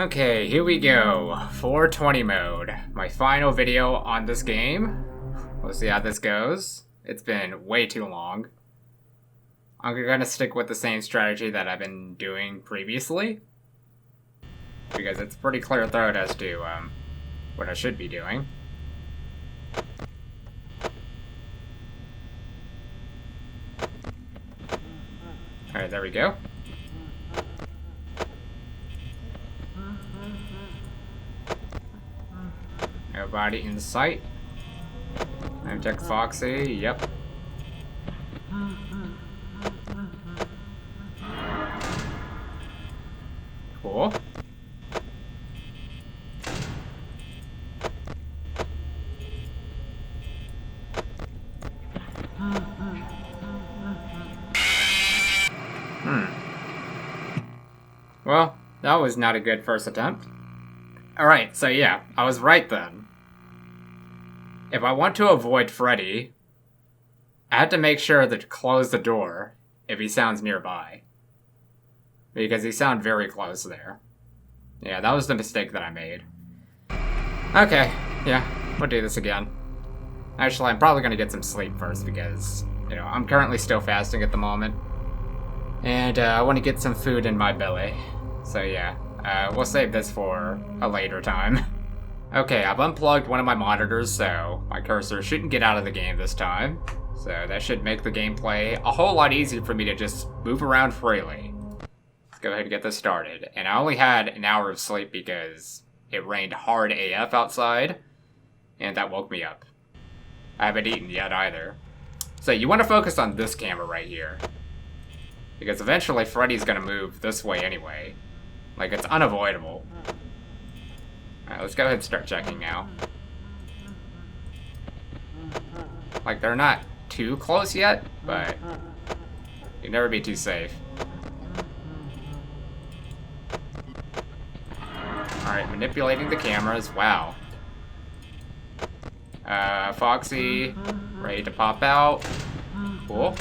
Okay, here we go. 420 mode. My final video on this game. We'll see how this goes. It's been way too long. I'm gonna stick with the same strategy that I've been doing previously, because it's pretty clear throat as to what I should be doing. Alright, there we go. Nobody in sight. I'm Tech Foxy, yep. Cool. Well, that was not a good first attempt. Alright, so yeah, I was right then. If I want to avoid Freddy, I have to make sure to close the door if he sounds nearby. Because he sounds very close there. Yeah, that was the mistake that I made. Okay, yeah, we'll do this again. Actually, I'm probably gonna get some sleep first because, you know, I'm currently still fasting at the moment. And I want to get some food in my belly. So yeah, we'll save this for a later time. Okay, I've unplugged one of my monitors, so my cursor shouldn't get out of the game this time. So that should make the gameplay a whole lot easier for me to just move around freely. Let's go ahead and get this started. And I only had an hour of sleep because it rained hard AF outside, and that woke me up. I haven't eaten yet either. So you want to focus on this camera right here, because eventually Freddy's gonna move this way anyway. Like, it's unavoidable. Alright, let's go ahead and start checking now. Like, they're not too close yet, but you'd never be too safe. Alright, manipulating the cameras. Wow. Foxy, ready to pop out. Cool.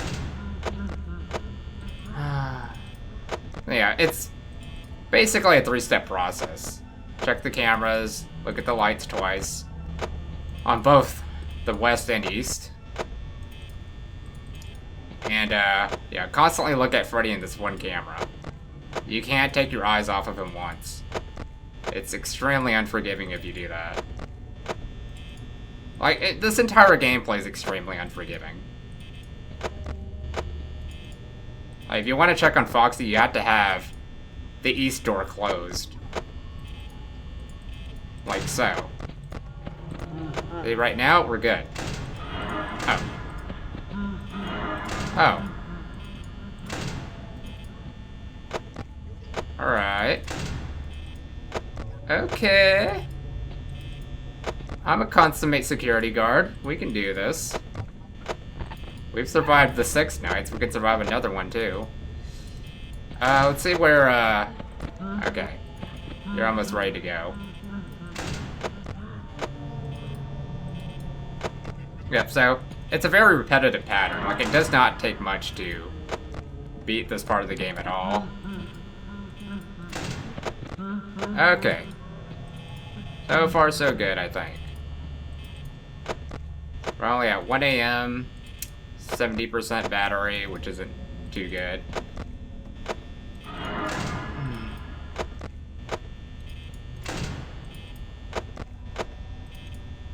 Yeah, it's basically a three-step process. Check the cameras, look at the lights twice, on both the west and east. And, yeah, constantly look at Freddy in this one camera. You can't take your eyes off of him once. It's extremely unforgiving if you do that. Like, this entire gameplay is extremely unforgiving. Like, if you want to check on Foxy, you have to have the east door closed. Like so. See, right now, we're good. Oh. Oh. Alright. Okay. I'm a consummate security guard. We can do this. We've survived the 6 nights. We can survive another one, too. Let's see where, okay. You're almost ready to go. Yep, so it's a very repetitive pattern. Like, it does not take much to beat this part of the game at all. Okay. So far, so good, I think. We're only at 1 AM, 70% battery, which isn't too good.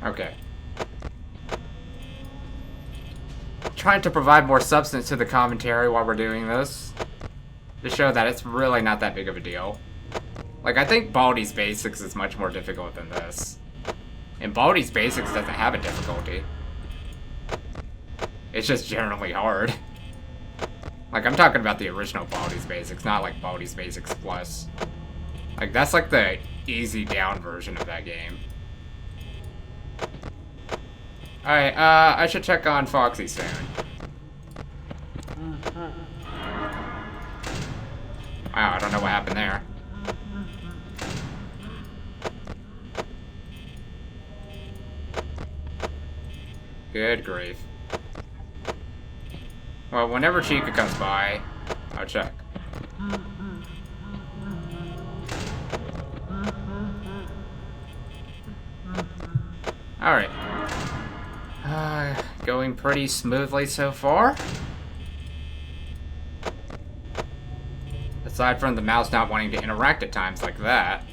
Okay. Trying to provide more substance to the commentary while we're doing this, to show that it's really not that big of a deal. Like, I think Baldi's Basics is much more difficult than this. And Baldi's Basics doesn't have a difficulty. It's just generally hard. Like, I'm talking about the original Baldi's Basics, not like Baldi's Basics Plus. Like, that's like the easy down version of that game. Alright, I should check on Foxy soon. Wow, I don't know what happened there. Good grief. Well, whenever Chica comes by, I'll check. Alright. Going pretty smoothly so far. Aside from the mouse not wanting to interact at times like that.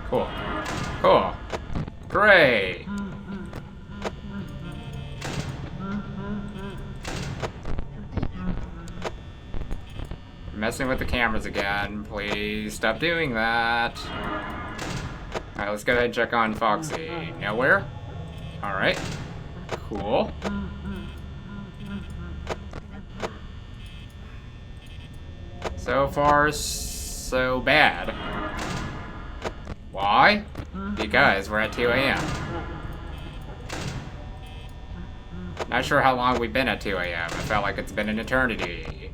Cool. Cool. Great. Messing with the cameras again. Please stop doing that. Alright, let's go ahead and check on Foxy. Nowhere? Alright. Cool. So far, so bad. Why? Because we're at 2 a.m. Not sure how long we've been at 2 a.m. I felt like it's been an eternity.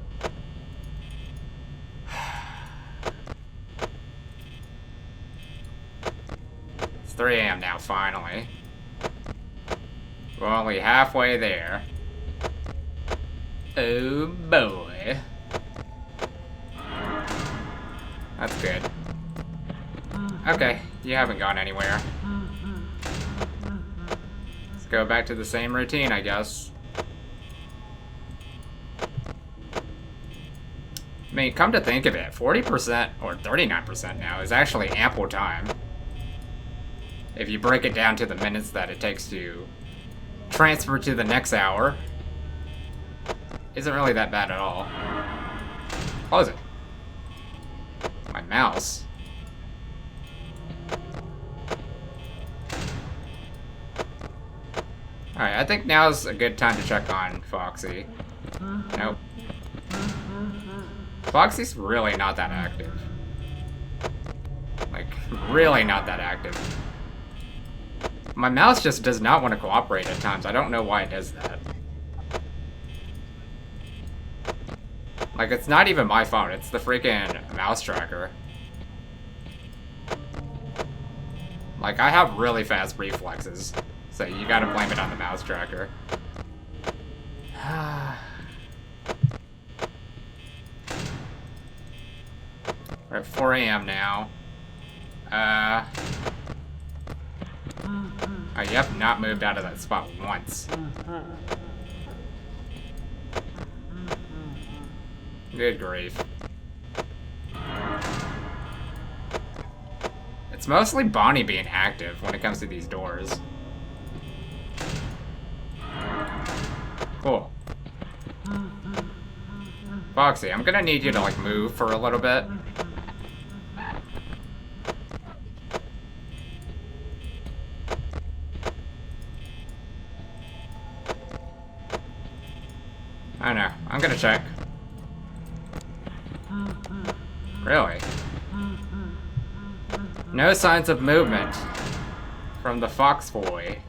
It's 3 a.m. now, finally. We're only halfway there. Oh boy. That's good. Okay, you haven't gone anywhere. Let's go back to the same routine, I guess. I mean, come to think of it, 40% or 39% now is actually ample time. If you break it down to the minutes that it takes to transfer to the next hour, isn't really that bad at all. Close it. My mouse. Alright, I think now's a good time to check on Foxy. Nope. Foxy's really not that active. Like, really not that active. My mouse just does not want to cooperate at times. I don't know why it does that. Like, it's not even my phone. It's the freaking mouse tracker. Like, I have really fast reflexes. So you gotta blame it on the mouse tracker. We're at 4 a.m. now. Oh, you have not moved out of that spot once. Good grief. It's mostly Bonnie being active when it comes to these doors. Cool. Foxy, I'm gonna need you to, like, move for a little bit. I don't know. I'm gonna check. Really? No signs of movement from the fox boy.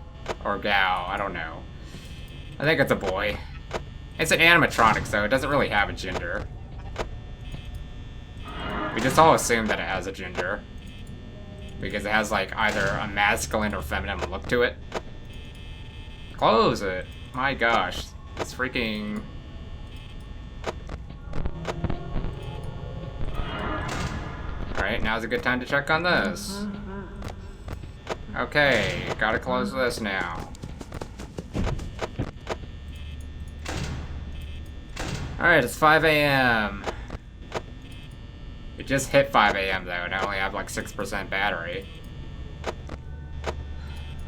Or gal, I don't know. I think it's a boy. It's an animatronic, so it doesn't really have a gender. We just all assume that it has a gender. Because it has, like, either a masculine or feminine look to it. Close it. My gosh. It's freaking... Alright, now's a good time to check on this. Okay, gotta close this now. Alright, it's 5 a.m. It just hit 5 a.m. though, and I only have like 6% battery.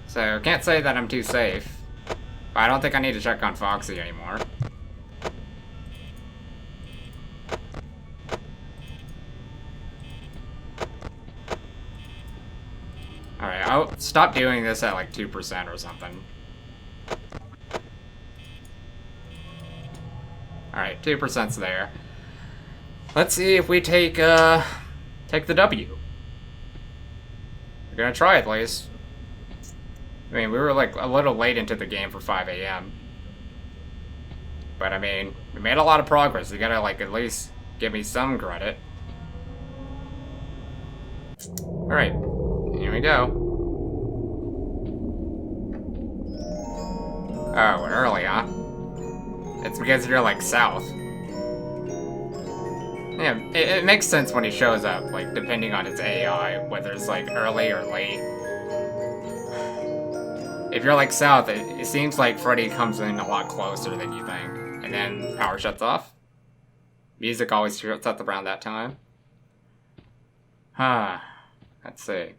So, can't say that I'm too safe. But I don't think I need to check on Foxy anymore. Alright, I'll stop doing this at like 2% or something. Alright, 2%'s there. Let's see if we take the W. We're gonna try at least. I mean, we were like a little late into the game for 5 a.m. But I mean, we made a lot of progress. You gotta like at least give me some credit. Alright, here we go. Oh, we're early, huh? It's because you're like south. Yeah, it makes sense when he shows up, like, depending on its AI, whether it's, like, early or late. If you're, like, south, it seems like Freddy comes in a lot closer than you think. And then power shuts off. Music always shuts up around that time. Let's see.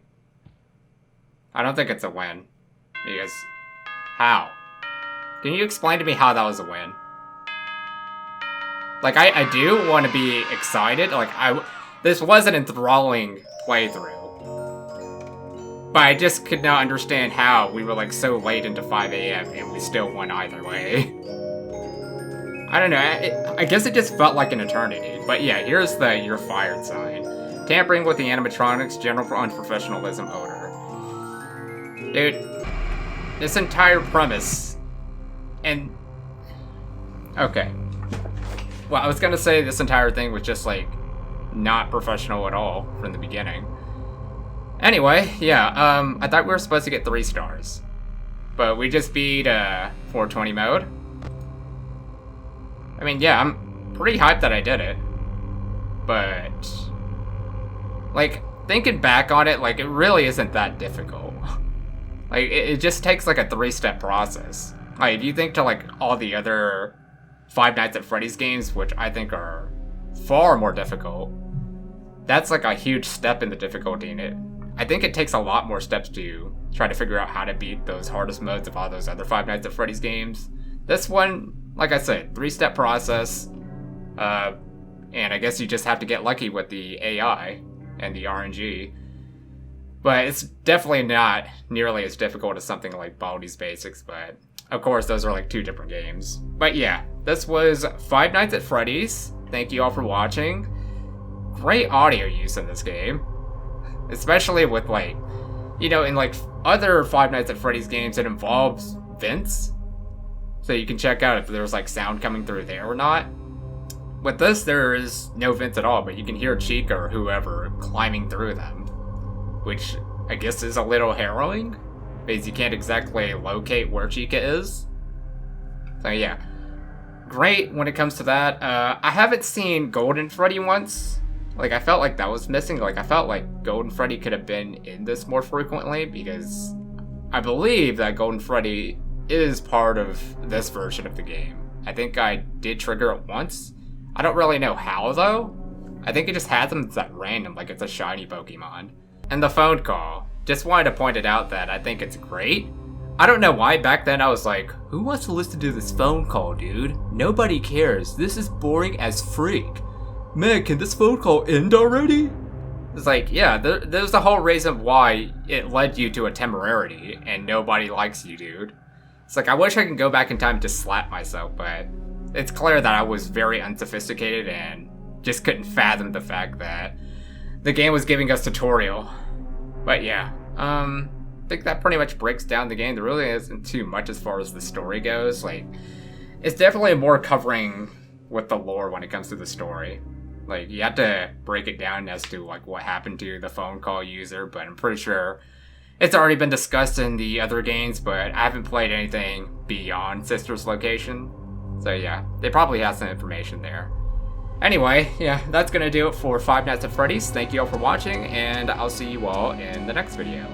I don't think it's a win. Because... how? Can you explain to me how that was a win? Like, I do want to be excited. Like, this was an enthralling playthrough. But I just could not understand how we were, like, so late into 5 a.m. and we still won either way. I don't know, I guess it just felt like an eternity. But yeah, here's the "you're fired" sign. Tampering with the animatronics, general unprofessionalism odor. Dude, this entire premise, and... okay. Well, I was gonna say this entire thing was just, like, not professional at all from the beginning. Anyway, yeah, I thought we were supposed to get 3 stars. But we just beat, 420 mode. I mean, yeah, I'm pretty hyped that I did it. But... like, thinking back on it, like, it really isn't that difficult. Like, it just takes, like, a 3-step process. Like, if you think to, like, all the other Five Nights at Freddy's games, which I think are far more difficult, that's, like, a huge step in the difficulty in it. I think it takes a lot more steps to try to figure out how to beat those hardest modes of all those other Five Nights at Freddy's games. This one, like I said, 3-step process, and I guess you just have to get lucky with the AI and the RNG. But it's definitely not nearly as difficult as something like Baldi's Basics, but of course those are like 2 different games. But yeah, this was Five Nights at Freddy's. Thank you all for watching. Great audio use in this game. Especially with, like, you know, in like other Five Nights at Freddy's games, it involves vents. So you can check out if there's like sound coming through there or not. With this, there is no vents at all, but you can hear Chica or whoever climbing through them. Which I guess is a little harrowing, because you can't exactly locate where Chica is. So yeah, great when it comes to that. I haven't seen Golden Freddy once. Like, I felt like that was missing. Like, I felt like Golden Freddy could have been in this more frequently, because I believe that Golden Freddy is part of this version of the game. I think I did trigger it once. I don't really know how, though. I think it just has them at random, like it's a shiny Pokemon. And the phone call. Just wanted to point it out that I think it's great. I don't know why back then I was like, who wants to listen to this phone call, dude? Nobody cares. This is boring as freak. Man, can this phone call end already? It's like, yeah, there's the whole reason why it led you to a temerarity, and nobody likes you, dude. It's like, I wish I could go back in time to slap myself, but it's clear that I was very unsophisticated and just couldn't fathom the fact that the game was giving us tutorial. But yeah, I think that pretty much breaks down the game. There really isn't too much as far as the story goes. Like, it's definitely more covering with the lore when it comes to the story. Like, you have to break it down as to, like, what happened to the phone call user, but I'm pretty sure it's already been discussed in the other games, but I haven't played anything beyond Sister's location. So yeah, they probably have some information there. Anyway, yeah, that's gonna do it for Five Nights at Freddy's. Thank you all for watching, and I'll see you all in the next video.